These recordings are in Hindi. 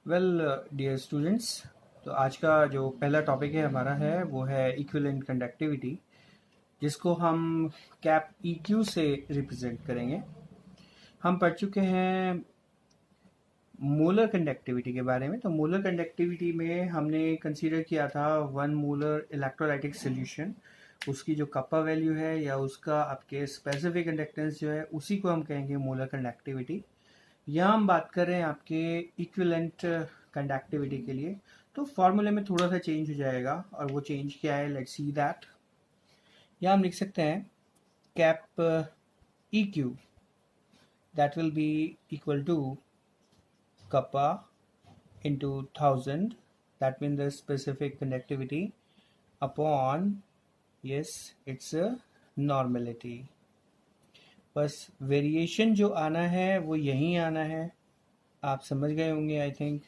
वेल डियर स्टूडेंट्स, तो आज का जो पहला टॉपिक है हमारा है वो है इक्विवेलेंट कंडक्टिविटी, जिसको हम कैप EQ से रिप्रेजेंट करेंगे। हम पढ़ चुके हैं मोलर कंडक्टिविटी के बारे में। तो मोलर कंडक्टिविटी में हमने कंसीडर किया था वन मोलर इलेक्ट्रोलाइटिक सॉल्यूशन, उसकी जो कप्पा वैल्यू है या उसका आपके स्पेसिफिक कंडक्टेंस जो है उसी को हम कहेंगे मोलर कंडक्टिविटी। यहाँ हम बात कर रहे हैं आपके इक्विवेलेंट कंडक्टिविटी के लिए। तो फॉर्मूले में थोड़ा सा चेंज हो जाएगा, और वो चेंज क्या है, लेट्स सी दैट। यहाँ हम लिख सकते हैं cap EQ that will be equal to kappa into 1000, that means the specific conductivity upon, yes, it's a normality। बस वेरिएशन जो आना है वो यहीं आना है, आप समझ गए होंगे आई थिंक।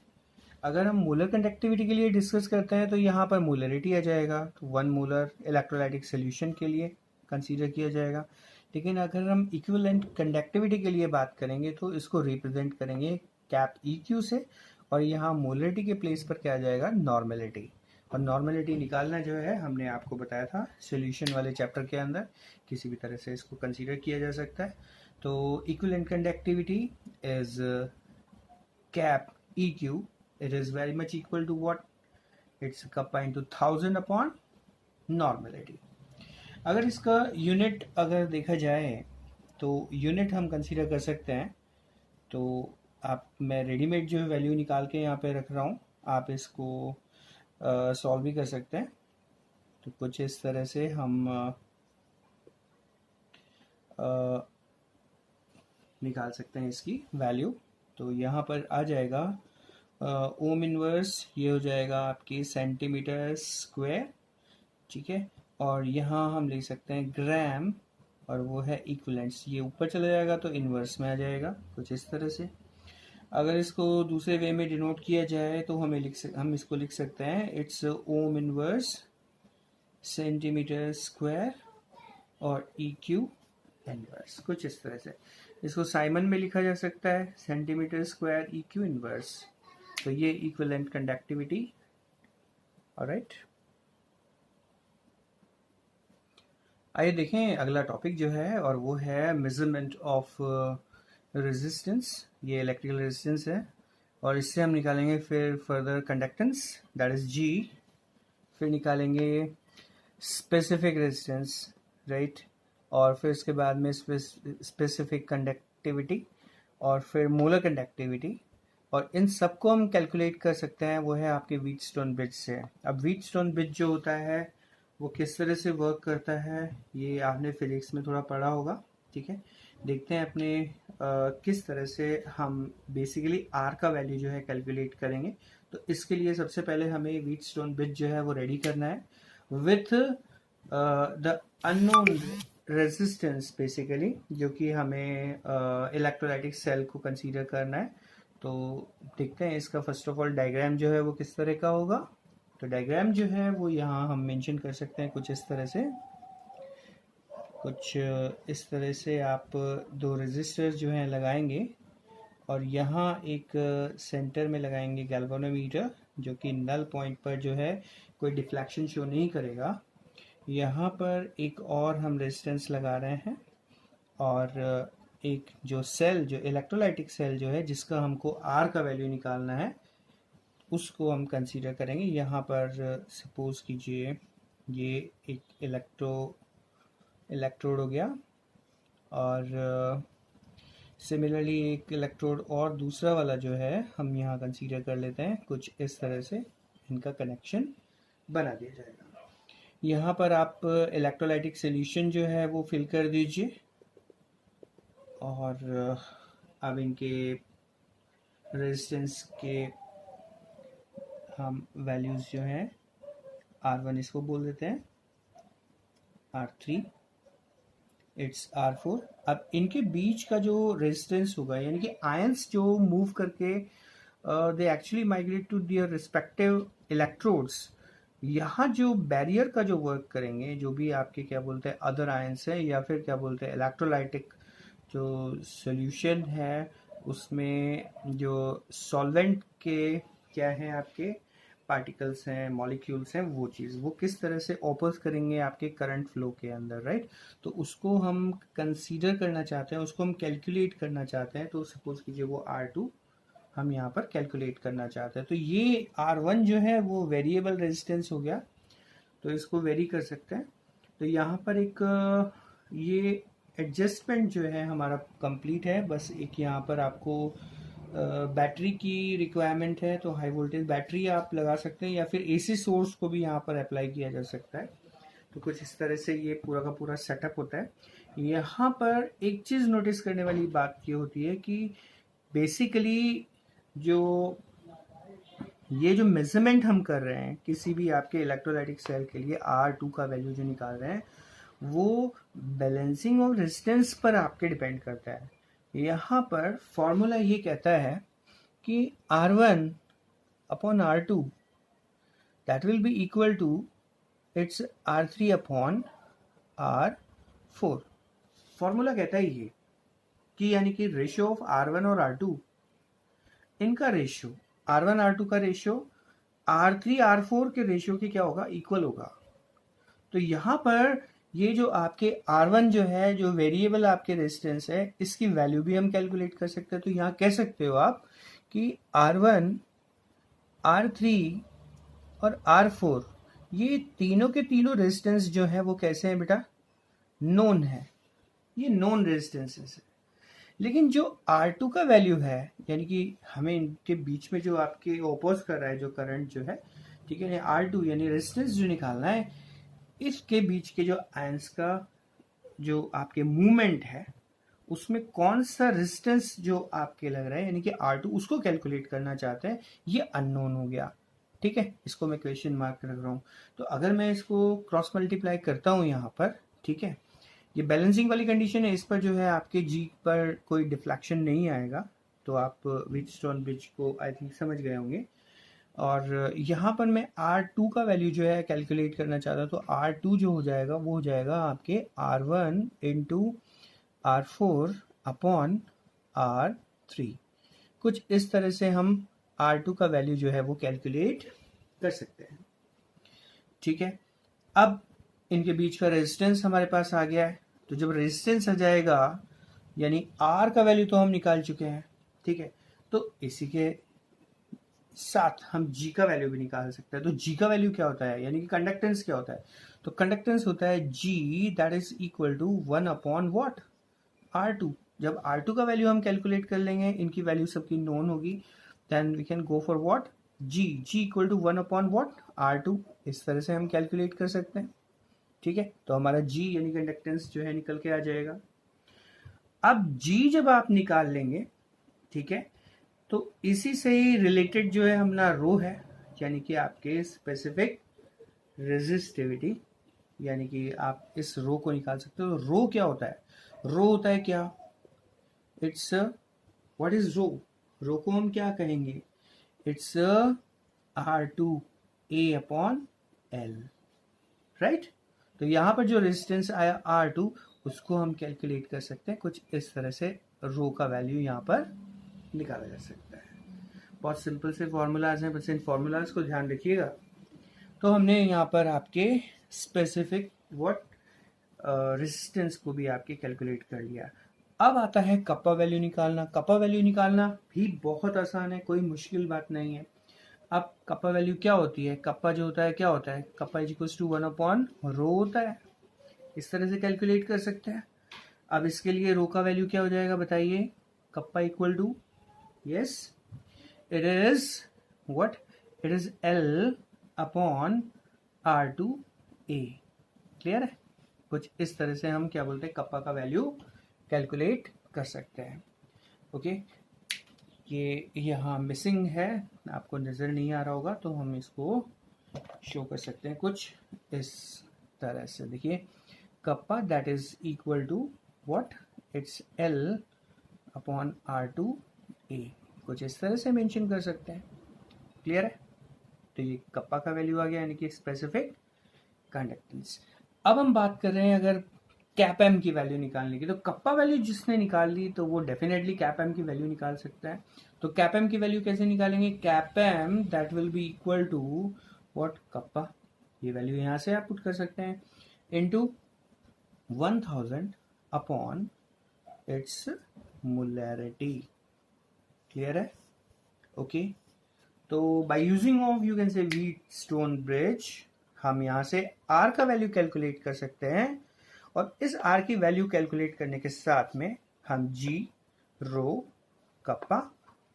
अगर हम मोलर कंडक्टिविटी के लिए डिस्कस करते हैं तो यहाँ पर मोलरिटी आ जाएगा, तो वन मोलर इलेक्ट्रोलाइटिक सोल्यूशन के लिए कंसीडर किया जाएगा। लेकिन अगर हम इक्विवेलेंट कंडक्टिविटी के लिए बात करेंगे तो इसको रिप्रेजेंट करेंगे कैप EQ से, और यहाँ मोलरिटी के प्लेस पर क्या आ जाएगा, नॉर्मेलिटी। और नॉर्मेलिटी निकालना जो है हमने आपको बताया था सॉल्यूशन वाले चैप्टर के अंदर, किसी भी तरह से इसको कंसीडर किया जा सकता है। तो equivalent conductivity is cap EQ, it is very much equal to what, it's kappa into 1000 upon normality। अगर इसका यूनिट अगर देखा जाए तो यूनिट हम कंसीडर कर सकते हैं। तो मैं रेडीमेड जो है वैल्यू निकाल के यहाँ पे रख रहा हूँ, आप इसको सॉल्व भी कर सकते हैं। तो कुछ इस तरह से हम निकाल सकते हैं इसकी वैल्यू। तो यहाँ पर आ जाएगा ओम इनवर्स, ये हो जाएगा आपकी सेंटीमीटर स्क्वायर, ठीक है। और यहाँ हम ले सकते हैं ग्राम, और वो है इक्विवेलेंट्स, ये ऊपर चला जाएगा तो इनवर्स में आ जाएगा, कुछ इस तरह से। अगर इसको दूसरे वे में डिनोट किया जाए तो हम इसको लिख सकते हैं it's ohm inverse centimetre square और EQ इनवर्स, कुछ इस तरह से। इसको साइमन में लिखा जा सकता है सेंटीमीटर स्क्वायर EQ इनवर्स। तो ये इक्विवेलेंट कंडक्टिविटी, ऑलराइट। आइए देखें अगला टॉपिक जो है, और वो है मेजरमेंट ऑफ रेजिस्टेंस। ये इलेक्ट्रिकल रेजिस्टेंस है, और इससे हम निकालेंगे फिर further conductance that is G, फिर निकालेंगे स्पेसिफिक रेजिस्टेंस, राइट, और फिर इसके बाद में स्पेसिफिक कंडक्टिविटी, और फिर मोलर कंडक्टिविटी। और इन सबको हम कैलकुलेट कर सकते हैं, वो है आपके व्हीटस्टोन ब्रिज से। अब व्हीटस्टोन ब्रिज जो होता है वो किस तरह से वर्क करता है, ये आपने फिजिक्स में थोड़ा पढ़ा होगा, ठीक है। देखते हैं अपने किस तरह से हम बेसिकली R का वैल्यू जो है कैलकुलेट करेंगे। तो इसके लिए सबसे पहले हमें व्हीटस्टोन ब्रिज जो है वो रेडी करना है with the unknown resistance basically, जो कि हमें इलेक्ट्रोलाइटिक सेल को कंसीडर करना है। तो देखते हैं इसका फर्स्ट ऑफ ऑल डायग्राम जो है वो किस तरह का होगा। तो डायग्राम जो है वो यहाँ हम मेंशन कर सकते हैं कुछ इस तरह से। कुछ इस तरह से आप दो रेजिस्टर्स जो हैं लगाएंगे, और यहाँ एक सेंटर में लगाएंगे गैल्वेनोमीटर, जो कि नल पॉइंट पर जो है कोई डिफ्लेक्शन शो नहीं करेगा। यहाँ पर एक और हम रेजिस्टेंस लगा रहे हैं, और एक जो सेल, जो इलेक्ट्रोलाइटिक सेल जो है जिसका हमको R का वैल्यू निकालना है, उसको हम कंसीडर करेंगे। यहाँ पर सपोज कीजिए ये एक इलेक्ट्रोड हो गया, और सिमिलरली एक इलेक्ट्रोड और दूसरा वाला जो है हम यहाँ कंसीडर कर लेते हैं। कुछ इस तरह से इनका कनेक्शन बना दिया जाएगा। यहाँ पर आप इलेक्ट्रोलाइटिक सॉल्यूशन जो है वो फिल कर दीजिए, और अब इनके रेजिस्टेंस के हम वैल्यूज़ जो हैं, R1 इसको बोल देते हैं, R3 इट्स R4। अब इनके बीच का जो रेजिस्टेंस होगा, यानी कि आयंस जो मूव करके they actually migrate to their respective electrodes, यहाँ जो बैरियर का जो वर्क करेंगे, जो भी आपके क्या बोलते हैं अदर आयंस है, या फिर क्या बोलते हैं इलेक्ट्रोलाइटिक जो सॉल्यूशन है उसमें जो सॉल्वेंट के क्या हैं आपके पार्टिकल्स हैं, मॉलिक्यूल्स हैं, वो चीज़ वो किस तरह से ओपोज करेंगे आपके करंट फ्लो के अंदर, राइट। तो उसको हम कंसीडर करना चाहते हैं, उसको हम कैलकुलेट करना चाहते हैं। तो सपोज कीजिए वो R2 हम यहाँ पर कैलकुलेट करना चाहते हैं। तो ये R1 जो है वो वेरिएबल रेजिस्टेंस हो गया, तो इसको वेरी कर सकते हैं। तो यहाँ पर एक ये एडजस्टमेंट जो है हमारा कंप्लीट है। बस एक यहाँ पर आपको बैटरी की रिक्वायरमेंट है, तो हाई वोल्टेज बैटरी आप लगा सकते हैं या फिर एसी सोर्स को भी यहाँ पर अप्लाई किया जा सकता है। तो कुछ इस तरह से ये पूरा का पूरा सेटअप होता है। यहाँ पर एक चीज़ नोटिस करने वाली बात ये होती है कि बेसिकली जो ये जो मेजरमेंट हम कर रहे हैं किसी भी आपके इलेक्ट्रोलाइटिक सेल के लिए R2 का वैल्यू जो निकाल रहे हैं वो बैलेंसिंग ऑफ रेजिस्टेंस पर आपके डिपेंड करता है। यहाँ पर फॉर्मूला ये कहता है कि R1 upon R2 that will be equal to its R3 upon R4। Formula कहता है ये कि यानी कि रेशियो ऑफ R1 और R2, इनका रेशियो R1 R2 का रेशियो R3 R4 के रेशियो के क्या होगा, इक्वल होगा। तो यहाँ पर ये जो आपके R1 जो है, जो वेरिएबल आपके रेजिस्टेंस है, इसकी वैल्यू भी हम कैलकुलेट कर सकते हैं। तो यहाँ कह सकते हो आप कि R1 R3 और R4 ये तीनों के तीनों रेजिस्टेंस जो है वो कैसे हैं बेटा, नोन है, ये नोन रेजिस्टेंसेस है। लेकिन जो R2 का वैल्यू है, यानी कि हमें इनके बीच में जो आपके ओपोज कर रहा है जो करंट जो है, ठीक है, R2 यानी रेजिस्टेंस जो निकालना है, इसके बीच के जो आयंस का जो आपके मूवमेंट है उसमें कौन सा रेजिस्टेंस जो आपके लग रहा है यानी कि R2, उसको कैलकुलेट करना चाहते हैं। ये अननोन हो गया, ठीक है, इसको मैं क्वेश्चन मार्क रख रहा हूँ। तो अगर मैं इसको क्रॉस मल्टीप्लाई करता हूँ यहाँ पर, ठीक है, ये बैलेंसिंग वाली कंडीशन है, इस पर जो है आपके जी पर कोई डिफ्लेक्शन नहीं आएगा। तो आप व्हीटस्टोन ब्रिज को आई थिंक समझ गए होंगे। और यहाँ पर मैं R2 का वैल्यू जो है कैलकुलेट करना चाहता हूँ। तो R2 जो हो जाएगा वो हो जाएगा आपके R1 into R4 upon R3। कुछ इस तरह से हम R2 का वैल्यू जो है वो कैलकुलेट कर सकते हैं, ठीक है। अब इनके बीच का रेजिस्टेंस हमारे पास आ गया है। तो जब रेजिस्टेंस आ जाएगा यानी R का वैल्यू तो हम निकाल चुके हैं, ठीक है, तो इसी के साथ हम G का वैल्यू भी निकाल सकते हैं। तो G का वैल्यू क्या होता है, यानी कि कंडक्टेंस क्या होता है। तो कंडक्टेंस होता है G that is equal to 1 upon what, R2। जब R2 का वैल्यू हम कैलकुलेट कर लेंगे, इनकी वैल्यू सबकी नोन होगी, then we can go for what, G equal to 1 upon what, R2। इस तरह से हम कैलकुलेट कर सकते हैं, ठीक है। तो हमारा G यानी कंडक्टेंस जो है निकल के आ जाएगा। अब G जब आप निकाल लेंगे, ठीक है, तो इसी से ही रिलेटेड जो है हमारा रो है, यानी कि आपके स्पेसिफिक रेजिस्टिविटी, यानी कि आप इस रो को निकाल सकते हो। रो क्या होता है, रो होता है क्या, इट्स व्हाट इज रो, रो को हम क्या कहेंगे, it's R2A upon L, right. तो यहाँ पर जो रेजिस्टेंस आया R2, उसको हम कैलकुलेट कर सकते हैं कुछ इस तरह से, रो का वैल्यू यहाँ पर निकाला जा सकता है। बहुत सिंपल से फॉर्मूलाज हैं, बस इन फॉर्मूलाज को ध्यान रखिएगा। तो हमने यहाँ पर आपके स्पेसिफिक व्हाट रेजिस्टेंस को भी आपके कैलकुलेट कर लिया। अब आता है कप्पा वैल्यू निकालना। कप्पा वैल्यू निकालना भी बहुत आसान है, कोई मुश्किल बात नहीं है। अब कप्पा वैल्यू क्या होती है, कप्पा जो होता है क्या होता है, kappa is equal to 1 upon rho होता है। इस तरह से कैलकुलेट कर सकते हैं। अब इसके लिए रो का वैल्यू क्या हो जाएगा बताइए, kappa equal to, yes it is what, it is L upon R2A। Clear है, कुछ इस तरह से हम क्या बोलते हैं, कप्पा का वैल्यू कैलकुलेट कर सकते हैं। ओके, ये यहाँ मिसिंग है, आपको नज़र नहीं आ रहा होगा, तो हम इसको शो कर सकते हैं कुछ इस तरह से। देखिए, kappa that is equal to what, its L upon R2A, कुछ इस तरह से मेंशन कर सकते हैं। क्लियर है, तो ये कप्पा का वैल्यू आ गया, यानी कि स्पेसिफिक कंडक्टेंस। अब हम बात कर रहे हैं अगर कैप एम की वैल्यू निकालने की। तो कप्पा वैल्यू जिसने निकाल ली तो वो डेफिनेटली कैप एम की वैल्यू निकाल सकता है। तो कैप एम की वैल्यू कैसे निकालेंगे? Cap M that will be equal to what? Kappa, ये वैल्यू यहाँ से आप पुट कर सकते हैं, into 1000 upon its molarity. Clear है? ओके तो by using of you can say Wheatstone bridge हम यहाँ से आर का वैल्यू कैलकुलेट कर सकते हैं, और इस आर की वैल्यू कैलकुलेट करने के साथ में हम जी रो कप्पा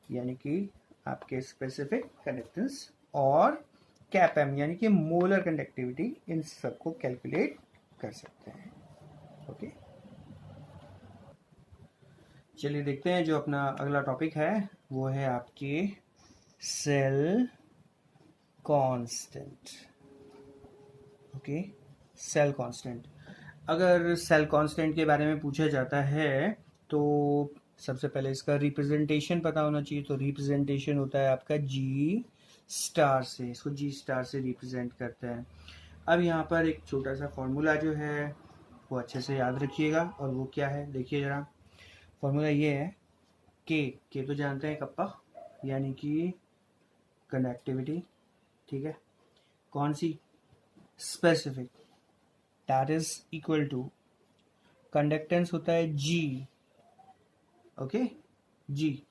यानी कि आपके स्पेसिफिक कंडक्टेंस और कैप एम यानी कि मोलर कंडक्टिविटी, इन सबको कैलकुलेट कर सकते हैं। ओके चलिए देखते हैं जो अपना अगला टॉपिक है वो है आपके cell constant. Okay cell constant, अगर सेल कांस्टेंट के बारे में पूछा जाता है तो सबसे पहले इसका रिप्रेजेंटेशन पता होना चाहिए। तो रिप्रेजेंटेशन होता है आपका जी स्टार से, इसको जी स्टार से रिप्रेजेंट करते हैं। अब यहाँ पर एक छोटा सा फॉर्मूला जो है वो अच्छे से याद रखिएगा, और वो क्या है देखिए जरा। फॉर्मूला ये है के तो जानते हैं कप्पा यानी कि कंडक्टिविटी, ठीक है, कौन सी? Specific, that is equal to conductance होता है G, okay G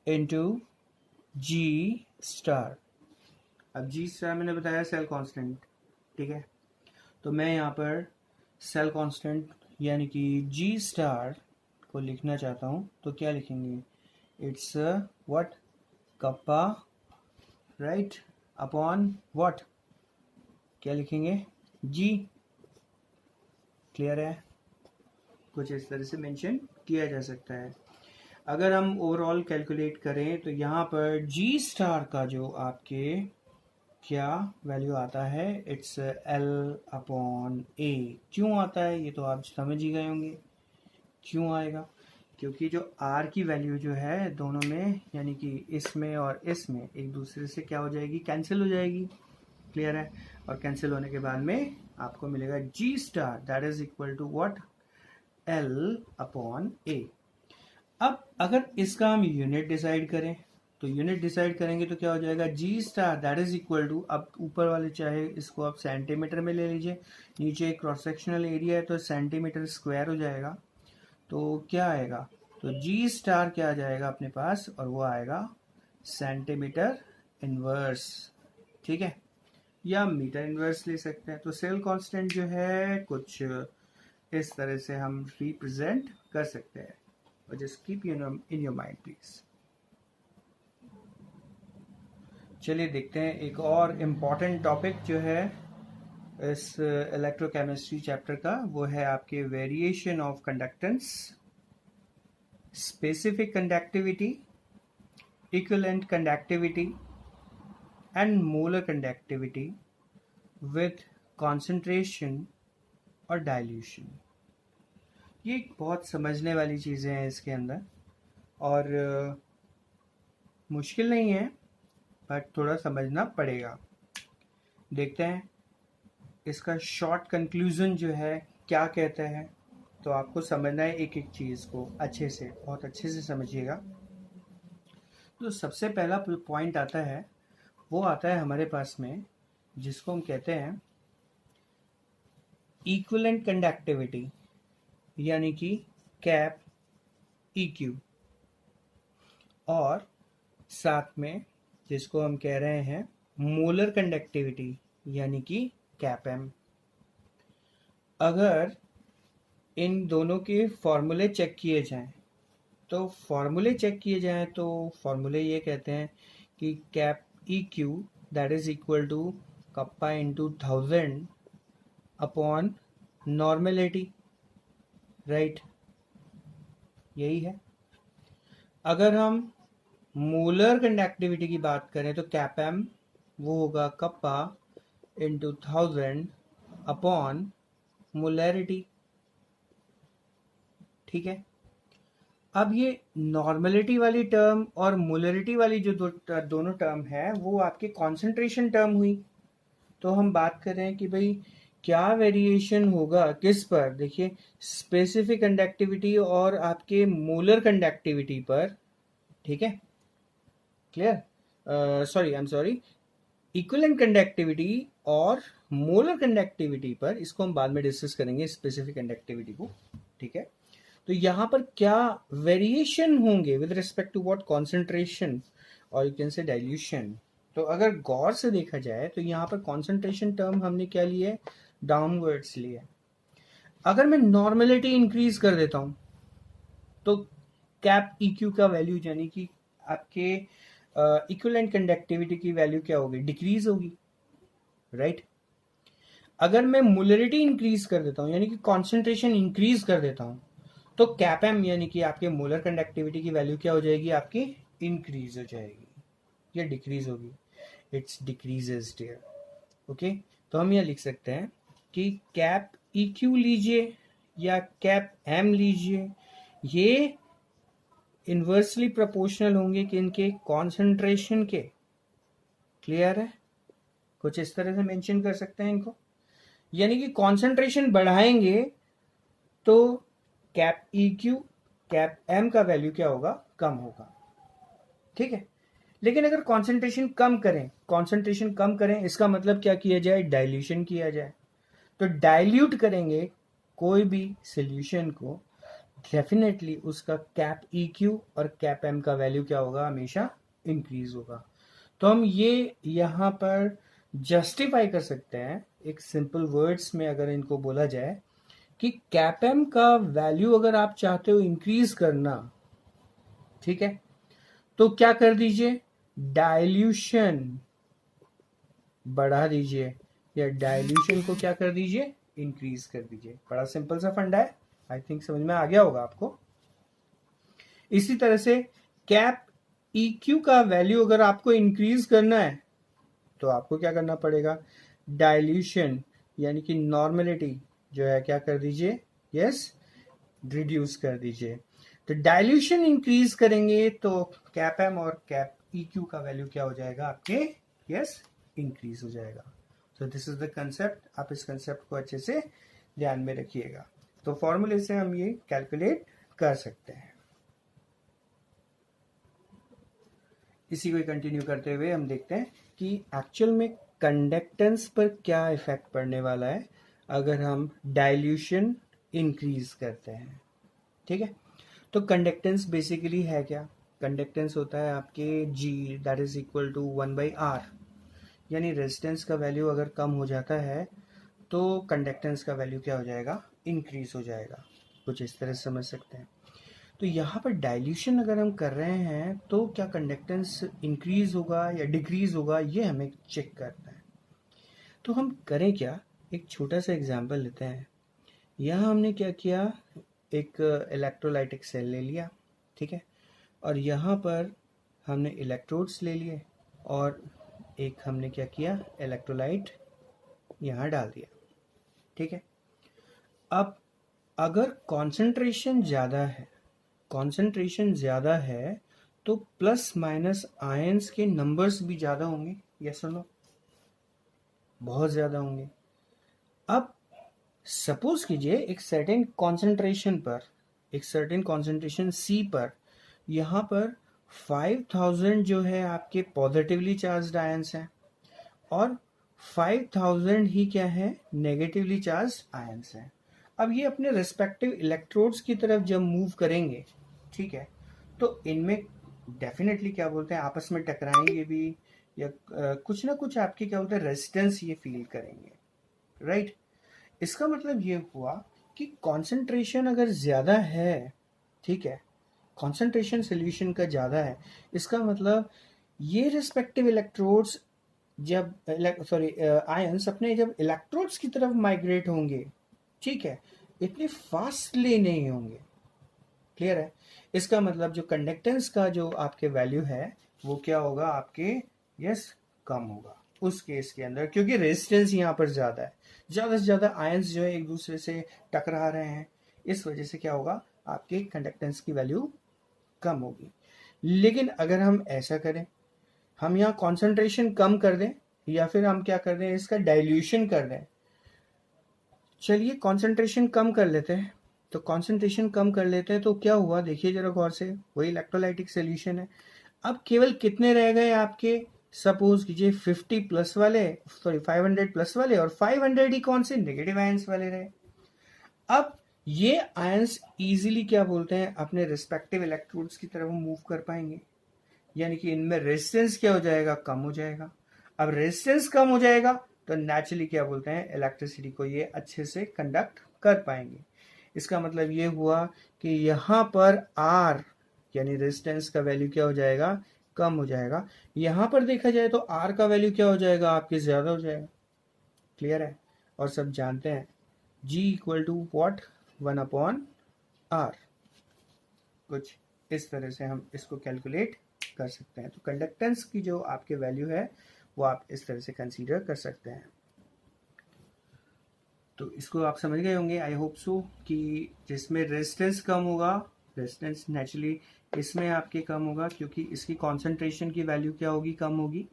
into G star. अब जी स्टार मैंने बताया सेल कांस्टेंट, ठीक है, तो मैं यहाँ पर सेल कांस्टेंट यानी कि जी स्टार को लिखना चाहता हूँ, तो क्या लिखेंगे? It's what? Kappa right upon what? क्या लिखेंगे? जी। क्लियर है? कुछ इस तरह से मेंशन किया जा सकता है। अगर हम ओवरऑल कैलकुलेट करें तो यहाँ पर जी स्टार का जो आपके क्या वैल्यू आता है, इट्स एल अपॉन ए। क्यों आता है ये तो आप समझ ही गए होंगे क्यों आएगा, क्योंकि जो आर की वैल्यू जो है दोनों में यानी कि इसमें और इसमें एक दूसरे से क्या हो जाएगी? कैंसिल हो जाएगी। क्लियर है? और कैंसिल होने के बाद में आपको मिलेगा G star that is equal to what? L upon A. अब अगर इसका हम यूनिट डिसाइड करें तो यूनिट डिसाइड करेंगे तो क्या हो जाएगा? G star that is equal to, अब ऊपर वाले चाहे इसको आप सेंटीमीटर में ले लीजिए, नीचे क्रॉस सेक्शनल एरिया है तो सेंटीमीटर स्क्वायर हो जाएगा, तो क्या आएगा? तो जी स्टार क्या आ जाएगा अपने पास, और वो आएगा सेंटीमीटर इनवर्स, ठीक है, या मीटर इनवर्स ले सकते हैं। तो सेल कांस्टेंट जो है कुछ इस तरह से हम रिप्रेजेंट कर सकते हैं, और just keep in your mind please. चलिए देखते हैं एक और इम्पॉर्टेंट टॉपिक जो है इस इलेक्ट्रोकेमिस्ट्री चैप्टर का, वो है आपके variation of conductance, specific conductivity, equivalent conductivity and molar conductivity with concentration और डाइल्यूशन। ये बहुत समझने वाली चीज़ें हैं इसके अंदर, और मुश्किल नहीं है बट थोड़ा समझना पड़ेगा। देखते हैं इसका शॉर्ट कंक्लूजन जो है क्या कहते हैं, तो आपको समझना है एक एक चीज़ को अच्छे से, बहुत अच्छे से समझिएगा। तो सबसे पहला पॉइंट आता है, वो आता है हमारे पास में जिसको हम कहते हैं इक्विवेलेंट कंडक्टिविटी यानी कि कैप EQ, और साथ में जिसको हम कह रहे हैं मोलर कंडक्टिविटी यानी कि कैप M। अगर इन दोनों के फॉर्मूले चेक किए जाएं तो फॉर्मूले ये कहते हैं कि cap EQ that is equal to kappa into 1000 upon normality, right, यही है। अगर हम मोलर कंडक्टिविटी की बात करें तो कैप M वो होगा कप्पा इंटू 1000 अपॉन मोलैरिटी, ठीक है। अब ये नॉर्मेलिटी वाली टर्म और मोलरिटी वाली जो दोनों टर्म है वो आपके कॉन्सेंट्रेशन टर्म हुई। तो हम बात कर रहे हैं कि भाई क्या वेरिएशन होगा किस पर, देखिए स्पेसिफिक कंडक्टिविटी और आपके मोलर कंडक्टिविटी पर, ठीक है, clear, sorry I am sorry, equivalent conductivity और मोलर कंडक्टिविटी पर, इसको हम बाद में डिस्कस करेंगे स्पेसिफिक कंडक्टिविटी को, ठीक है। तो यहाँ पर क्या वेरिएशन होंगे with respect to what, concentration और यू कैन से डाइल्यूशन। तो अगर गौर से देखा जाए तो यहाँ पर कॉन्सेंट्रेशन टर्म हमने क्या लिया है, डाउनवर्ड्स लिया है। अगर मैं नॉर्मेलिटी इंक्रीज कर देता हूं तो कैप EQ का वैल्यू यानी कि आपके इक्विवेलेंट कंडक्टिविटी की वैल्यू क्या होगी, डिक्रीज होगी, राइट। अगर मैं मोलरिटी इंक्रीज कर देता हूं यानी कि कॉन्सेंट्रेशन इंक्रीज कर देता हूं तो कैप एम यानी कि आपके मोलर कंडक्टिविटी की वैल्यू क्या हो जाएगी, आपकी इंक्रीज हो जाएगी या डिक्रीज होगी, इट्स डिक्रीजेस डियर, ओके। तो हम यह लिख सकते हैं कि कैप EQ लीजिए या कैप M लीजिए, ये इन्वर्सली प्रोपोर्शनल होंगे कि इनके कॉन्सेंट्रेशन के, क्लियर है, कुछ इस तरह से मेंशन कर सकते हैं इनको, यानी कि कॉन्सेंट्रेशन बढ़ाएंगे तो कैप EQ कैप M का वैल्यू क्या होगा, कम होगा, ठीक है। लेकिन अगर कॉन्सेंट्रेशन कम करें इसका मतलब क्या किया जाए, डाइल्यूशन किया जाए। तो डाइल्यूट करेंगे कोई भी सॉल्यूशन को, डेफिनेटली उसका कैप EQ और कैप M का वैल्यू क्या होगा, हमेशा इंक्रीज होगा। तो हम ये यहाँ पर जस्टिफाई कर सकते हैं एक सिंपल वर्ड्स में, अगर इनको बोला जाए कि कैप M का वैल्यू अगर आप चाहते हो इंक्रीज करना, ठीक है, तो क्या कर दीजिए, डाइल्यूशन बढ़ा दीजिए या डाइल्यूशन को क्या कर दीजिए, इंक्रीज कर दीजिए। बड़ा सिंपल सा फंडा है, आई थिंक समझ में आ गया होगा आपको। इसी तरह से कैप EQ का वैल्यू अगर आपको इंक्रीज करना है तो आपको क्या करना पड़ेगा, डाइल्यूशन यानी कि नॉर्मेलिटी जो है क्या कर दीजिए, यस, रिड्यूस कर दीजिए। तो डाइल्यूशन इंक्रीज करेंगे तो कैप M और कैप EQ का वैल्यू क्या हो जाएगा आपके, यस, इंक्रीज हो जाएगा। So this is the concept, आप इस कंसेप्ट को अच्छे से ध्यान में रखिएगा। तो फॉर्मूले से हम ये कैलकुलेट कर सकते हैं। इसी को कंटिन्यू करते हुए हम देखते हैं कि एक्चुअल में कंडक्टेंस पर क्या इफेक्ट पड़ने वाला है अगर हम डाइल्यूशन इंक्रीज करते हैं, ठीक है। तो कंडक्टेंस बेसिकली है क्या, कंडक्टेंस होता है आपके G that is equal to 1/R, यानी रेजिस्टेंस का वैल्यू अगर कम हो जाता है तो कंडक्टेंस का वैल्यू क्या हो जाएगा, इंक्रीज हो जाएगा, कुछ इस तरह से समझ सकते हैं। तो यहाँ पर डाइल्यूशन अगर हम कर रहे हैं तो क्या कंडक्टेंस इंक्रीज होगा या डिक्रीज होगा, ये हमें चेक करना है। तो हम करें क्या, एक छोटा सा एग्जांपल लेते हैं। यहाँ हमने क्या किया, एक इलेक्ट्रोलाइटिक सेल ले लिया, ठीक है, और यहाँ पर हमने इलेक्ट्रोड्स ले लिए और एक हमने क्या किया, इलेक्ट्रोलाइट यहाँ डाल दिया, ठीक है। अब अगर कॉन्सेंट्रेशन ज़्यादा है तो प्लस माइनस आयंस के नंबर्स भी ज़्यादा होंगे, यस और नो, बहुत ज़्यादा होंगे। अब सपोज कीजिए एक सर्टेन कॉन्सेंट्रेशन C पर यहाँ पर 5000 जो है आपके पॉजिटिवली चार्ज्ड आयंस हैं और 5000 ही क्या है, नेगेटिवली चार्ज्ड आयंस हैं। अब ये अपने रिस्पेक्टिव इलेक्ट्रोड्स की तरफ जब मूव करेंगे, ठीक है, तो इनमें डेफिनेटली क्या बोलते हैं, आपस में टकराएंगे भी या कुछ ना कुछ आपके क्या बोलते हैं, रेजिस्टेंस ये फील करेंगे, राइट। इसका मतलब ये हुआ कि कॉन्सेंट्रेशन अगर ज़्यादा है, ठीक है, कॉन्सेंट्रेशन सोल्यूशन का ज़्यादा है, इसका मतलब ये रिस्पेक्टिव इलेक्ट्रोड्स जब आयंस अपने जब इलेक्ट्रोड्स की तरफ माइग्रेट होंगे, ठीक है, इतने फास्टली नहीं होंगे, क्लियर है। इसका मतलब जो कंडक्टेंस का जो आपके वैल्यू है वो क्या होगा आपके, यस, कम होगा उस केस के अंदर, क्योंकि रेजिस्टेंस यहाँ पर ज़्यादा है, ज़्यादा से ज़्यादा आयंस जो है एक दूसरे से टकरा रहे हैं, इस वजह से क्या होगा, आपके कंडक्टेंस की वैल्यू कम होगी। लेकिन अगर हम ऐसा करें, हम यहाँ कॉन्सेंट्रेशन कम कर दें या फिर हम क्या कर दें, इसका डाइल्यूशन कर दें, चलिए कंसंट्रेशन कम कर लेते हैं। तो कंसंट्रेशन कम कर लेते हैं तो क्या हुआ, देखिए जरा गौर से, वही इलेक्ट्रोलाइटिक सोल्यूशन है। अब केवल कितने रह गए आपके, सपोज कीजिए 50 प्लस वाले, सॉरी 500 प्लस वाले, और 500 ही कौन से, नेगेटिव आयंस वाले रहे। अब ये आयंस इजीली क्या बोलते हैं, अपने रिस्पेक्टिव इलेक्ट्रोड्स की तरफ मूव कर पाएंगे, यानी कि इनमें रेजिस्टेंस क्या हो जाएगा, कम हो जाएगा। अब रेजिस्टेंस कम हो जाएगा तो नेचुरली क्या बोलते हैं, इलेक्ट्रिसिटी को ये अच्छे से कंडक्ट कर पाएंगे। इसका मतलब ये हुआ कि यहाँ पर आर यानी रेजिस्टेंस का वैल्यू क्या हो जाएगा, कम हो जाएगा। यहाँ पर देखा जाए तो आर का वैल्यू क्या हो जाएगा, आपके ज्यादा हो जाएगा। क्लियर है। और सब जानते हैं G equal to what, 1/R। कुछ इस तरह से हम इसको कैलकुलेट कर सकते हैं। तो कंडक्टेंस की जो आपके वैल्यू है वो आप इस तरह से कंसीडर कर सकते हैं। तो इसको आप समझ गए होंगे, आई होप सो, कि जिसमें रेजिस्टेंस कम होगा, रेजिस्टेंस नेचुरली इसमें आपके कम होगा क्योंकि इसकी कॉन्सेंट्रेशन की वैल्यू क्या होगी, कम होगी।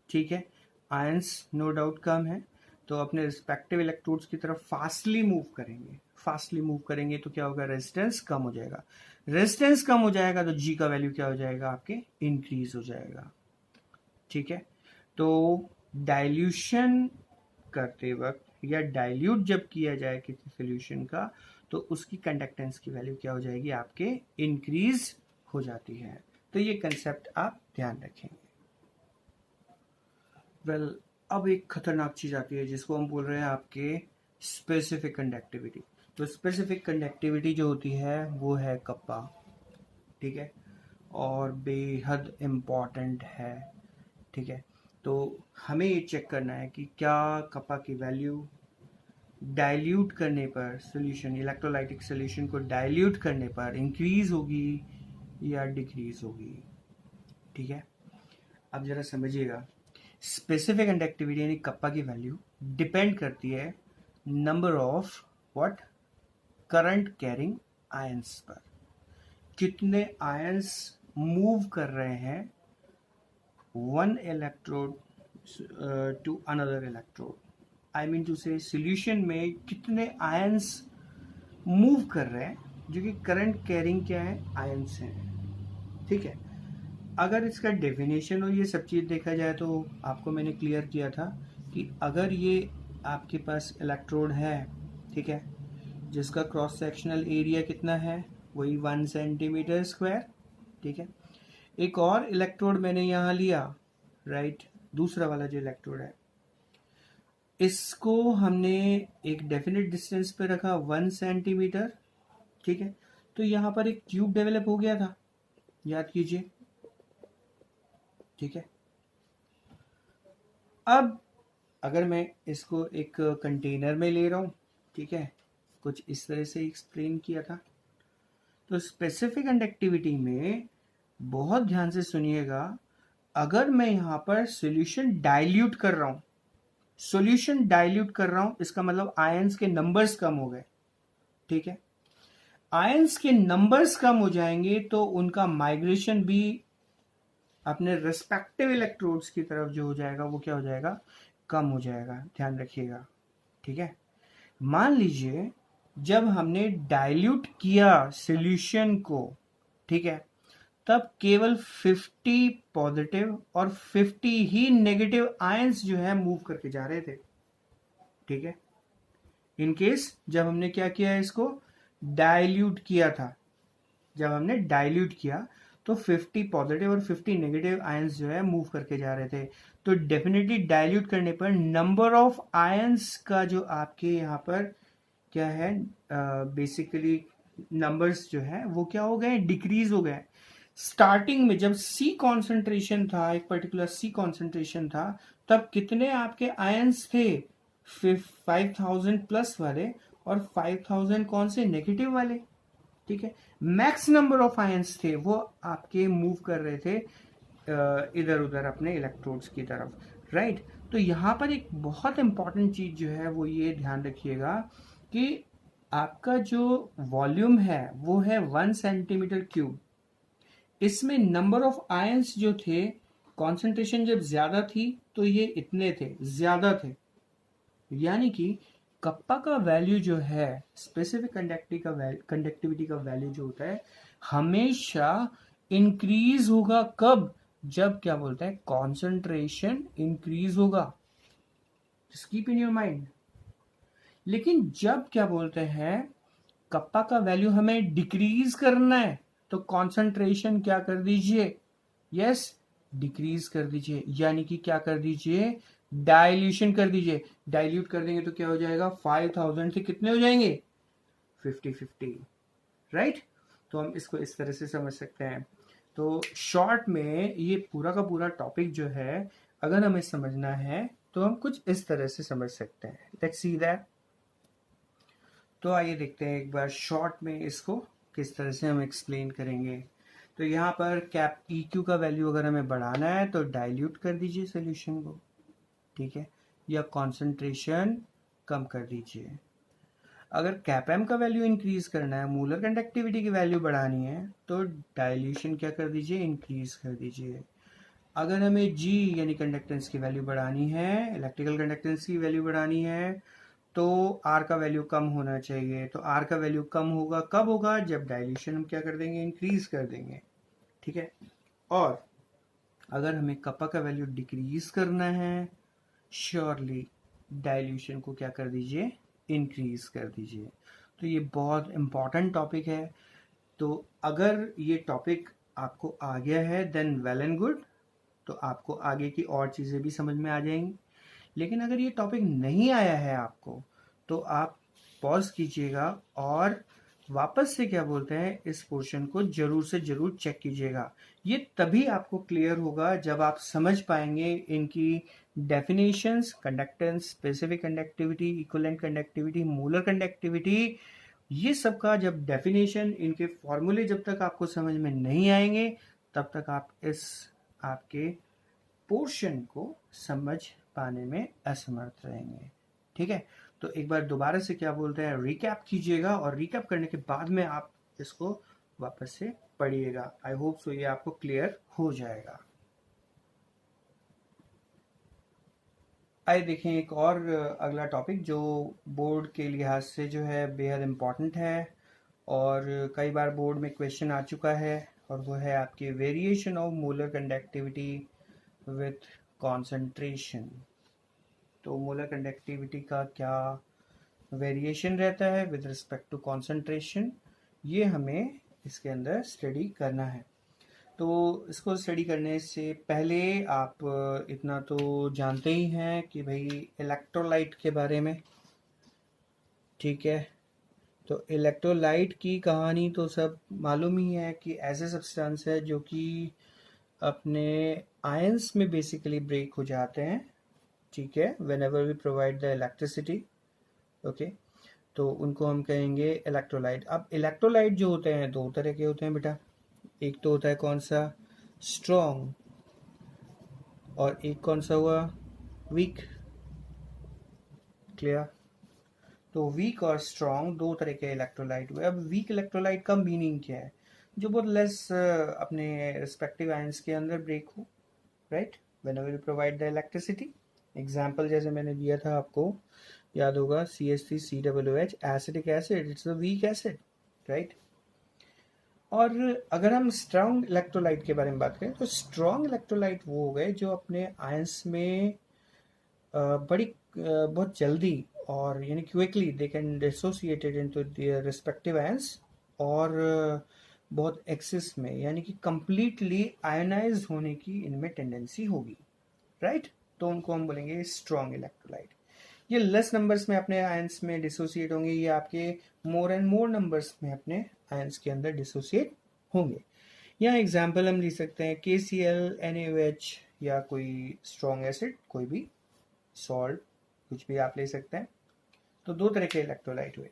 ठीक है, आयंस नो डाउट कम है, तो अपने रिस्पेक्टिव इलेक्ट्रोड्स की तरफ फास्टली मूव करेंगे। फास्टली मूव करेंगे तो क्या होगा, रेजिस्टेंस कम हो जाएगा। रेजिस्टेंस कम हो जाएगा तो जी का वैल्यू क्या हो जाएगा, आपके इंक्रीज हो जाएगा। ठीक है, तो डाइल्यूशन करते वक्त या डाइल्यूट जब किया जाए किसी सोल्यूशन का, तो उसकी कंडक्टेंस की वैल्यू क्या हो जाएगी, आपके इंक्रीज हो जाती है। तो ये कंसेप्ट आप ध्यान रखेंगे। वेल, अब एक खतरनाक चीज आती है जिसको हम बोल रहे हैं आपके स्पेसिफिक कंडक्टिविटी। तो स्पेसिफिक कंडक्टिविटी जो होती है वो है कप्पा। ठीक है, और बेहद इम्पॉर्टेंट है। ठीक है, तो हमें ये चेक करना है कि क्या कप्पा की वैल्यू डाइल्यूट करने पर, सॉल्यूशन इलेक्ट्रोलाइटिक सॉल्यूशन को डाइल्यूट करने पर इंक्रीज होगी या डिक्रीज होगी। ठीक है, अब जरा समझिएगा, स्पेसिफिक कंडक्टिविटी यानी कप्पा की वैल्यू डिपेंड करती है number of what, current carrying ions पर। कितने आयंस मूव कर रहे हैं one electrode to another electrode, I mean to say solution में कितने आयंस मूव कर रहे हैं, जो कि करंट कैरिंग क्या है, आयंस हैं। ठीक है, अगर इसका डेफिनेशन और ये सब चीज़ देखा जाए तो आपको मैंने क्लियर किया था कि अगर ये आपके पास इलेक्ट्रोड है, ठीक है, जिसका क्रॉस सेक्शनल एरिया कितना है, वही 1 सेंटीमीटर स्क्वायर। ठीक है, एक और इलेक्ट्रोड मैंने यहाँ लिया, राइट, दूसरा वाला जो इलेक्ट्रोड है, इसको हमने एक डेफिनेट डिस्टेंस पे रखा 1 सेंटीमीटर। ठीक है, तो यहाँ पर एक ट्यूब डेवलप हो गया था, याद कीजिए। ठीक है, अब अगर मैं इसको एक कंटेनर में ले रहा हूं, ठीक है, कुछ इस तरह से एक्सप्लेन किया था। तो स्पेसिफिक कंडक्टिविटी में बहुत ध्यान से सुनिएगा, अगर मैं यहां पर सॉल्यूशन डाइल्यूट कर रहा हूं, सॉल्यूशन डाइल्यूट कर रहा हूं, इसका मतलब आयंस के नंबर्स कम हो गए। ठीक है, आयंस के नंबर्स कम हो जाएंगे तो उनका माइग्रेशन भी अपने रिस्पेक्टिव इलेक्ट्रोड्स की तरफ जो हो जाएगा वो क्या हो जाएगा, कम हो जाएगा। ध्यान रखिएगा। ठीक है, मान लीजिए जब हमने डाइल्यूट किया सॉल्यूशन को, ठीक है, तब केवल 50 पॉजिटिव और 50 ही नेगेटिव आयंस जो है मूव करके जा रहे थे। ठीक है, इन केस जब हमने क्या किया, इसको डाइल्यूट किया था, जब हमने डाइल्यूट किया तो 50 पॉजिटिव और 50 नेगेटिव आयंस जो है मूव करके जा रहे थे। तो डेफिनेटली डाइल्यूट करने पर नंबर ऑफ आयंस का जो आपके यहाँ पर क्या है, बेसिकली नंबर्स जो है वो क्या हो गए, डिक्रीज हो गए। स्टार्टिंग में जब सी कॉन्सेंट्रेशन था, एक पर्टिकुलर सी कॉन्सेंट्रेशन था, तब कितने आपके आयंस थे, 5000 प्लस वाले और 5000 कौन से, नेगेटिव वाले। ठीक है, मैक्स नंबर ऑफ आयंस थे वो आपके मूव कर रहे थे इधर उधर अपने इलेक्ट्रोड्स की तरफ, राइट। तो यहाँ पर एक बहुत इंपॉर्टेंट चीज जो है वो ये ध्यान रखिएगा कि आपका जो वॉल्यूम है वो है 1 सेंटीमीटर क्यूब। इसमें नंबर ऑफ आयंस जो थे, कॉन्सेंट्रेशन जब ज्यादा थी तो ये इतने थे, ज्यादा थे, यानी कि कप्पा का वैल्यू जो है, स्पेसिफिक कंडक्टिविटी का वैल्यू जो होता है हमेशा इंक्रीज होगा। कब? जब क्या बोलते हैं, कॉन्सेंट्रेशन इंक्रीज होगा। Just keep in your mind. लेकिन जब क्या बोलते हैं कप्पा का वैल्यू हमें डिक्रीज करना है तो कॉन्सेंट्रेशन क्या कर दीजिए, यस डिक्रीज कर दीजिए, यानी कि क्या कर दीजिए, डाइल्यूशन कर दीजिए। डाइल्यूट कर देंगे तो क्या हो जाएगा, 5000 से कितने हो जाएंगे, 50-50, राइट। तो हम इसको इस तरह से समझ सकते हैं। तो शॉर्ट में ये पूरा का पूरा टॉपिक जो है अगर हमें समझना है तो हम कुछ इस तरह से समझ सकते हैं। Let's see that. तो आइए देखते हैं एक बार शॉर्ट में इसको किस तरह से हम एक्सप्लेन करेंगे। तो यहाँ पर कैप EQ का वैल्यू अगर हमें बढ़ाना है तो डाइल्यूट कर दीजिए सोल्यूशन को, ठीक है, या कॉन्सेंट्रेशन कम कर दीजिए। अगर कैप एम का वैल्यू इंक्रीज करना है, मूलर कंडक्टिविटी की वैल्यू बढ़ानी है तो डाइल्यूशन क्या कर दीजिए, इंक्रीज कर दीजिए। अगर हमें G यानी कंडक्टेंस की वैल्यू बढ़ानी है, इलेक्ट्रिकल कंडक्टेंस की वैल्यू बढ़ानी है तो R का वैल्यू कम होना चाहिए। तो R का वैल्यू कम होगा, कब होगा, जब डाइल्यूशन हम क्या कर देंगे, इंक्रीज कर देंगे, ठीक है। और अगर हमें कप्पा का वैल्यू डिक्रीज करना है, श्योरली डाइल्यूशन को क्या कर दीजिए, इंक्रीज कर दीजिए। तो ये बहुत इंपॉर्टेंट टॉपिक है। तो अगर ये टॉपिक आपको आ गया है देन वेल एंड गुड, तो आपको आगे की और चीज़ें भी समझ में आ जाएंगी। लेकिन अगर ये टॉपिक नहीं आया है आपको तो आप पॉज कीजिएगा और वापस से क्या बोलते हैं इस पोर्शन को जरूर से जरूर चेक कीजिएगा। ये तभी आपको क्लियर होगा जब आप समझ पाएंगे इनकी definitions, conductance, specific conductivity, equivalent conductivity, Müller conductivity, ये सब का जब डेफिनेशन, इनके फॉर्मूले जब तक आपको समझ में नहीं आएंगे तब तक आप इस आपके पोर्शन को समझ पाने में असमर्थ रहेंगे, ठीक है। तो एक बार दोबारा से क्या बोलते हैं रिकैप कीजिएगा और रिकैप करने के बाद में आप इसको वापस से पढ़िएगा। आई होप सो ये आपको क्लियर हो जाएगा। आइए देखें एक और अगला टॉपिक जो बोर्ड के लिहाज से जो है बेहद इम्पॉर्टेंट है और कई बार बोर्ड में क्वेश्चन आ चुका है, और वो है आपकी variation of molar conductivity with concentration. तो मोलर कंडक्टिविटी का क्या वेरिएशन रहता है विद रिस्पेक्ट टू कॉन्सेंट्रेशन, ये हमें इसके अंदर स्टडी करना है। तो इसको स्टडी करने से पहले आप इतना तो जानते ही हैं कि भाई इलेक्ट्रोलाइट के बारे में, ठीक है। तो इलेक्ट्रोलाइट की कहानी तो सब मालूम ही है कि ऐसे सब्सटेंस है जो कि अपने आयंस में बेसिकली ब्रेक हो जाते हैं, ठीक है, whenever we provide the electricity, okay. तो उनको हम कहेंगे इलेक्ट्रोलाइट। अब इलेक्ट्रोलाइट जो होते हैं दो तरह के होते हैं बेटा, एक तो होता है कौन सा, स्ट्रॉन्ग, और एक कौन सा हुआ, वीक, क्लियर। तो वीक और स्ट्रॉन्ग दो तरह के इलेक्ट्रोलाइट हुए। अब वीक इलेक्ट्रोलाइट का मीनिंग क्या है, जो बहुत लेस अपने रिस्पेक्टिव आयंस के अंदर ब्रेक हो, right, whenever you provide the electricity. Example जैसे मैंने दिया था आपको याद होगा, CH3COOH acidic acid, it's a weak acid, right. और अगर हम स्ट्रॉन्ग इलेक्ट्रोलाइट के बारे में बात करें तो स्ट्रॉन्ग इलेक्ट्रोलाइट वो हो गए जो अपने आयंस में बहुत जल्दी और यानी quickly they can dissociated into their respective ions, और बहुत एक्सेस में यानी कि कंप्लीटली आयनाइज होने की इनमें टेंडेंसी होगी, राइट। तो उनको हम बोलेंगे स्ट्रॉन्ग इलेक्ट्रोलाइट। ये लेस नंबर्स में अपने आयंस में डिसोसिएट होंगे, ये आपके मोर एंड मोर नंबर्स में अपने आयंस के अंदर डिसोसिएट होंगे। यहाँ एग्जाम्पल हम लिख सकते हैं KCl, NaOH, या कोई स्ट्रॉन्ग एसिड, कोई भी सॉल्ट, कुछ भी आप ले सकते हैं। तो दो तरह के इलेक्ट्रोलाइट हुए।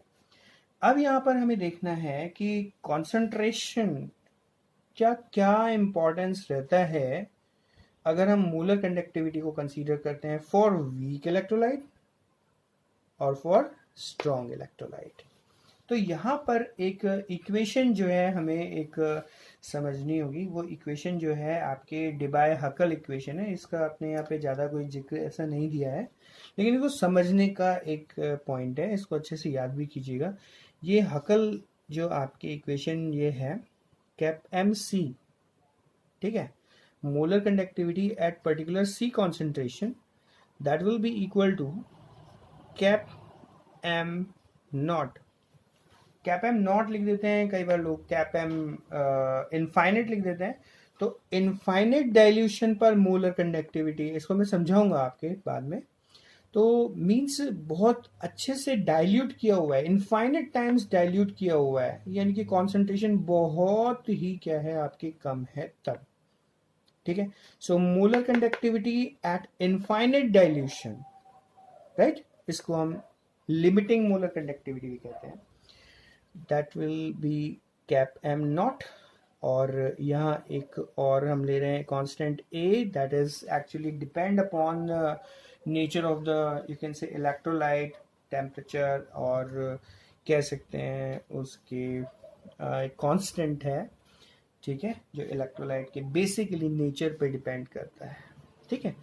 अब यहाँ पर हमें देखना है कि कॉन्सेंट्रेशन क्या क्या इंपॉर्टेंस रहता है अगर हम मोलर कंडक्टिविटी को कंसीडर करते हैं फॉर वीक इलेक्ट्रोलाइट और फॉर स्ट्रॉन्ग इलेक्ट्रोलाइट। तो यहाँ पर एक इक्वेशन जो है हमें एक समझनी होगी। वो इक्वेशन जो है आपके डिबाय हकल इक्वेशन है, इसका अपने यहाँ पे ज़्यादा कोई जिक्र ऐसा नहीं दिया है, लेकिन इसको समझने का एक पॉइंट है, इसको अच्छे से याद भी कीजिएगा। ये हकल जो आपकी इक्वेशन ये है कैप एम सी, ठीक है, molar conductivity at particular C concentration, that will be equal to cap M naught. Cap M naught लिख देते हैं कई बार लोग, कैप एम इनफाइनाइट लिख देते हैं। तो इनफाइनाइट डाइल्यूशन पर मोलर कंडक्टिविटी, इसको मैं समझाऊंगा आपके बाद में। तो मीन्स बहुत अच्छे से डाइल्यूट किया हुआ है, इनफाइनाइट टाइम्स डाइल्यूट किया हुआ है, यानी कि कॉन्सेंट्रेशन बहुत ही क्या है आपकी कम है तब, ठीक है। So molar conductivity eight infinite dilution, right, इसको हम लिमिटिंग मोलर कंडक्टिविटी भी कहते हैं, that will B cap M not. और यहाँ एक और हम ले रहे हैं constant A, that is actually depend upon nature of the, you can से इलेक्ट्रोलाइट, टेम्परेचर, और कह सकते हैं उसके कांस्टेंट है, ठीक है, जो इलेक्ट्रोलाइट के बेसिकली नेचर पे डिपेंड करता है, ठीक है।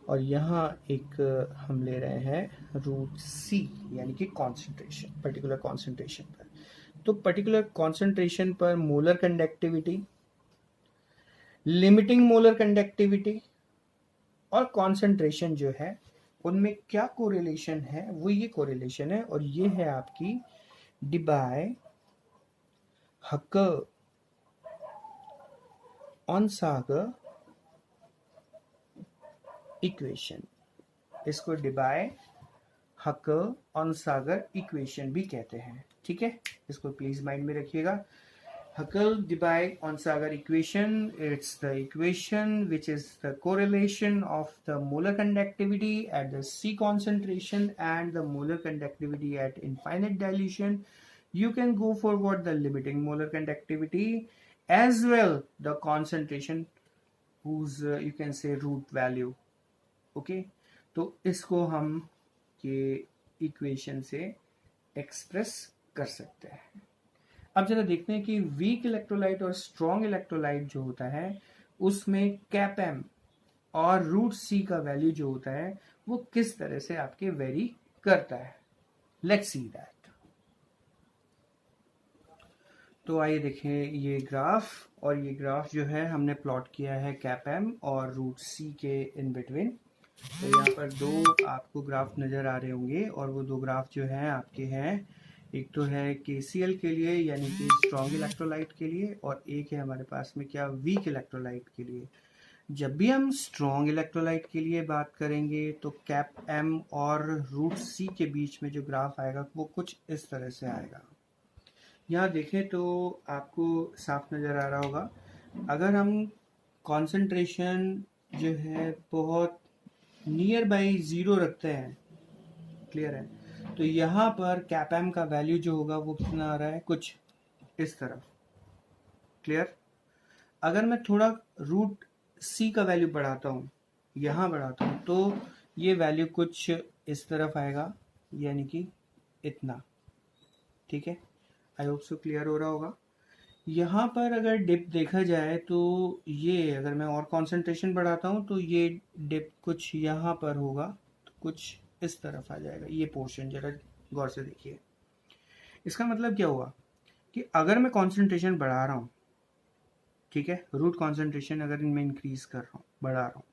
और यहाँ एक हम ले रहे हैं रूट सी, यानी कि कॉन्सेंट्रेशन, पर्टिकुलर कॉन्सेंट्रेशन पर। तो पर्टिकुलर कॉन्सेंट्रेशन पर molar conductivity, limiting molar conductivity और कॉन्सेंट्रेशन जो है उनमें क्या कोरिलेशन है, वो ये कोरिलेशन है, और ये है आपकी डिबाय हकर ऑनसागर इक्वेशन। इसको डिबाय हकर ऑनसागर इक्वेशन भी कहते हैं, ठीक है, इसको प्लीज माइंड में रखिएगा। Huckel-Debye-Onsager equation, it's the equation which is the correlation of the molar conductivity at the C concentration and the molar conductivity at infinite dilution. You can go for what the limiting molar conductivity as well the concentration whose you can say root value. Okay, तो इसको हम ये इक्वेशन से एक्सप्रेस कर सकते हैं। अब जरा देखते हैं कि वीक इलेक्ट्रोलाइट और स्ट्रॉन्ग इलेक्ट्रोलाइट जो होता है उसमें कैप एम और रूट सी का वैल्यू जो होता है वो किस तरह से आपके वेरी करता है। Let's see that. तो आइए देखें ये ग्राफ, और ये ग्राफ जो है हमने प्लॉट किया है कैप एम और रूट सी के इन बिटवीन। तो यहाँ पर दो आपको ग्राफ नजर आ रहे होंगे, और वो दो ग्राफ जो हैं आपके हैं, एक तो है KCl के लिए यानी कि स्ट्रॉन्ग इलेक्ट्रोलाइट के लिए, और एक है हमारे पास में क्या, वीक इलेक्ट्रोलाइट के लिए। जब भी हम स्ट्रॉन्ग इलेक्ट्रोलाइट के लिए बात करेंगे तो कैप एम और रूट सी के बीच में जो ग्राफ आएगा वो कुछ इस तरह से आएगा। यहाँ देखें तो आपको साफ नज़र आ रहा होगा, अगर हम कॉन्सेंट्रेशन जो है बहुत नियर बाई ज़ीरो रखते हैं, क्लियर है, तो यहाँ पर कैप एम का वैल्यू जो होगा वो कितना आ रहा है, कुछ इस तरफ, क्लियर। अगर मैं थोड़ा रूट सी का वैल्यू बढ़ाता हूँ, यहाँ बढ़ाता हूँ, तो ये वैल्यू कुछ इस तरफ आएगा, यानी कि इतना, ठीक है। आई होप सो क्लियर हो रहा होगा। यहाँ पर अगर डिप देखा जाए तो ये, अगर मैं और कॉन्सेंट्रेशन बढ़ाता हूँ तो ये डिप कुछ यहाँ पर होगा, तो कुछ इस तरफ आ जाएगा। ये पोर्शन जरा गौर से देखिए। इसका मतलब क्या हुआ कि अगर मैं कॉन्सेंट्रेशन बढ़ा रहा हूँ, ठीक है, रूट कॉन्सेंट्रेशन अगर इनमें इंक्रीज कर रहा हूँ, बढ़ा रहा हूँ,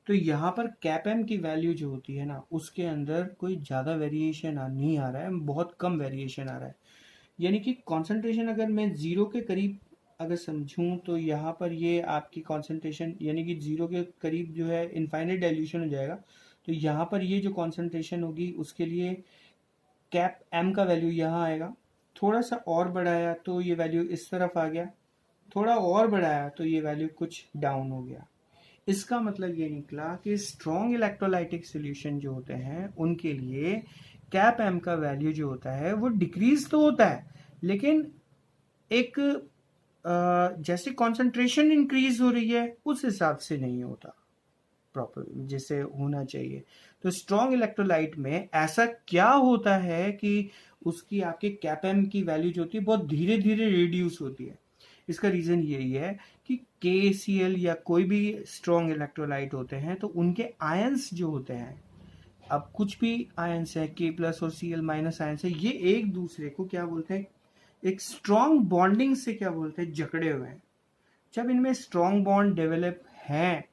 तो यहाँ पर कैप एम की वैल्यू जो होती है ना, उसके अंदर कोई ज़्यादा वेरिएशन नहीं आ रहा है, बहुत कम वेरिएशन आ रहा है। यानी कि कॉन्सेंट्रेशन अगर मैं ज़ीरो के करीब अगर समझूं तो यहाँ पर ये आपकी कॉन्सेंट्रेशन यानी कि ज़ीरो के करीब जो है इनफाइनाइट डाइल्यूशन हो जाएगा। तो यहाँ पर ये जो कॉन्सेंट्रेशन होगी उसके लिए कैप एम का वैल्यू यहाँ आएगा, थोड़ा सा और बढ़ाया तो ये वैल्यू इस तरफ आ गया, थोड़ा और बढ़ाया तो ये वैल्यू कुछ डाउन हो गया। इसका मतलब ये निकला कि स्ट्रॉन्ग इलेक्ट्रोलाइटिक सॉल्यूशन जो होते हैं उनके लिए कैप एम का वैल्यू जो होता है वो डिक्रीज तो होता है, लेकिन एक जैसे कॉन्सेंट्रेशन इंक्रीज हो रही है उस हिसाब से नहीं होता प्रॉपर जैसे होना चाहिए। तो स्ट्रॉन्ग इलेक्ट्रोलाइट में ऐसा क्या होता है कि उसकी आपके कैप एम की वैल्यू जो होती है बहुत धीरे धीरे रिड्यूस होती है। इसका रीज़न यही है कि KCl या कोई भी स्ट्रॉन्ग इलेक्ट्रोलाइट होते हैं तो उनके आयंस जो होते हैं, अब कुछ भी आयंस है K+ और Cl- आयंस है, ये एक दूसरे को क्या बोलते हैं, एक स्ट्रॉन्ग बॉन्डिंग से क्या बोलते हैं, जकड़े हुए हैं। जब इनमें स्ट्रॉन्ग बॉन्ड डेवलप हैं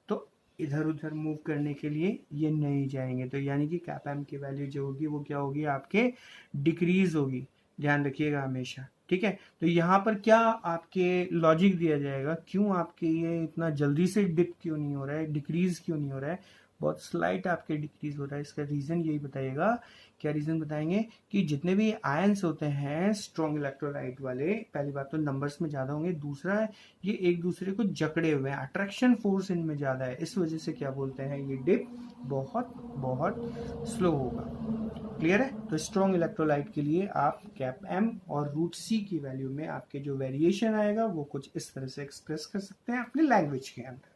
तो इधर उधर मूव करने के लिए ये नहीं जाएंगे, तो यानी कि कैपएम की वैल्यू जो होगी वो क्या होगी, आपके डिक्रीज होगी। ध्यान रखिएगा हमेशा, ठीक है। तो यहाँ पर क्या आपके लॉजिक दिया जाएगा, क्यों आपके ये इतना जल्दी से डिप क्यों नहीं हो रहा है, डिक्रीज क्यों नहीं हो रहा है, बहुत स्लाइट आपके डिक्रीज हो रहा है। इसका रीजन यही बताइएगा, क्या रीजन बताएंगे कि जितने भी आयंस होते हैं स्ट्रॉन्ग इलेक्ट्रोलाइट वाले, पहली बात तो नंबर्स में ज्यादा होंगे, दूसरा ये एक दूसरे को जकड़े हुए हैं, अट्रैक्शन फोर्स इनमें ज्यादा है, इस वजह से क्या बोलते हैं ये डिप बहुत बहुत स्लो होगा। क्लियर है। तो स्ट्रॉन्ग इलेक्ट्रोलाइट के लिए आप कैप एम और रूट सी की वैल्यू में आपके जो वेरिएशन आएगा वो कुछ इस तरह से एक्सप्रेस कर सकते हैं अपनी लैंग्वेज के अंदर।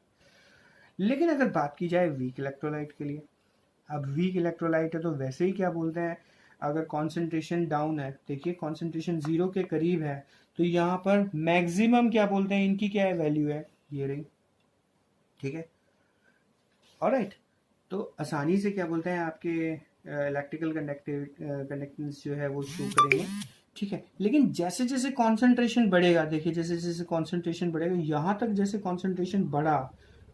लेकिन अगर बात की जाए वीक इलेक्ट्रोलाइट के लिए, अब वीक इलेक्ट्रोलाइट है तो वैसे ही क्या बोलते हैं, अगर कॉन्सेंट्रेशन डाउन है, देखिए कॉन्सेंट्रेशन 0 के करीब है, तो यहाँ पर मैक्सिमम क्या बोलते हैं, इनकी क्या है वैल्यू है, ये रही, ठीक है। ऑलराइट, तो आसानी से क्या बोलते हैं आपके इलेक्ट्रिकल कंडक्टेंस जो है वो शो करेंगे, ठीक है। लेकिन जैसे जैसे कॉन्सेंट्रेशन बढ़ेगा, देखिए जैसे जैसे कॉन्सेंट्रेशन बढ़ेगा, यहाँ तक जैसे कॉन्सेंट्रेशन बढ़ा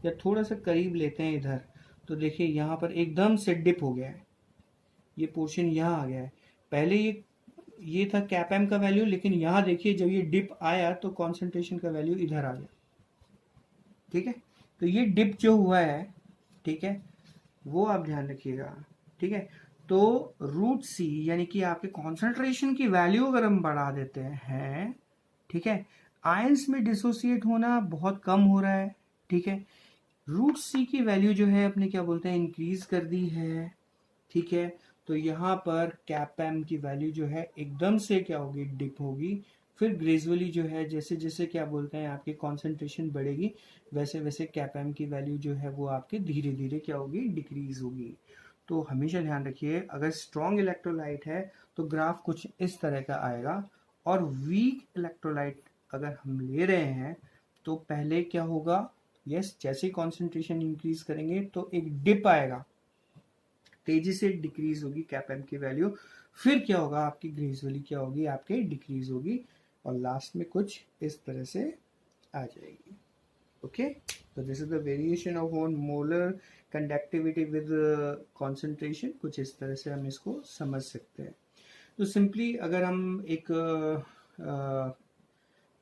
या थोड़ा सा करीब लेते हैं इधर, तो देखिए यहाँ पर एकदम से डिप हो गया है, ये पोर्शन यहाँ आ गया है। पहले ये था कैप एम का वैल्यू, लेकिन यहाँ देखिए जब ये डिप आया तो कॉन्सेंट्रेशन का वैल्यू इधर आ गया, ठीक है। तो ये डिप जो हुआ है, ठीक है, वो आप ध्यान रखिएगा, ठीक है। तो रूट सी यानी कि आपके कॉन्सेंट्रेशन की वैल्यू अगर हम बढ़ा देते हैं, ठीक है, आयंस में डिसोसिएट होना बहुत कम हो रहा है, ठीक है। रूट सी की वैल्यू जो है अपने क्या बोलते हैं इंक्रीज कर दी है, ठीक है। तो यहाँ पर कैप एम की वैल्यू जो है एकदम से क्या होगी, डिप होगी, फिर ग्रेजुअली जो है जैसे जैसे क्या बोलते हैं आपकी कॉन्सेंट्रेशन बढ़ेगी, वैसे वैसे कैप एम की वैल्यू जो है वो आपके धीरे धीरे क्या होगी, डिक्रीज होगी। तो हमेशा ध्यान रखिए, अगर स्ट्रॉन्ग इलेक्ट्रोलाइट है तो ग्राफ कुछ इस तरह का आएगा, और वीक इलेक्ट्रोलाइट अगर हम ले रहे हैं तो पहले क्या होगा, यस, जैसे कॉन्सेंट्रेशन इंक्रीज करेंगे तो एक डिप आएगा, तेजी से डिक्रीज होगी कैप एम की वैल्यू, फिर क्या होगा आपकी ग्रेजुअली क्या होगी, आपके डिक्रीज होगी, और लास्ट में कुछ इस तरह से आ जाएगी। ओके, तो this is the variation of one molar conductivity with concentration, कुछ इस तरह से हम इसको समझ सकते हैं। तो सिंपली अगर हम एक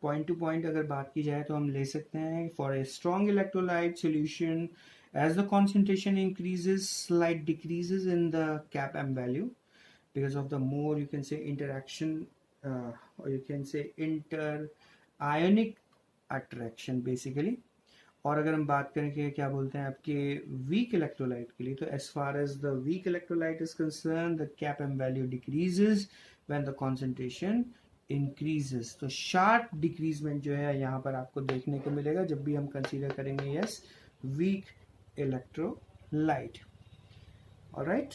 पॉइंट टू पॉइंट अगर बात की जाए तो हम ले सकते हैं, for a strong electrolyte solution as the concentration increases, slight decreases in the cap m value because of the more you can say interaction, or you can say inter ionic attraction basically। और अगर हम बात करें कि क्या बोलते हैं आपके वीक इलेक्ट्रोलाइट के लिए, तो as far as the weak electrolyte is concerned, the cap m value decreases when the concentration increases। तो शार्प डिक्रीजमेंट जो है यहाँ पर आपको देखने को मिलेगा जब भी हम कंसीडर करेंगे as weak electrolyte। All right,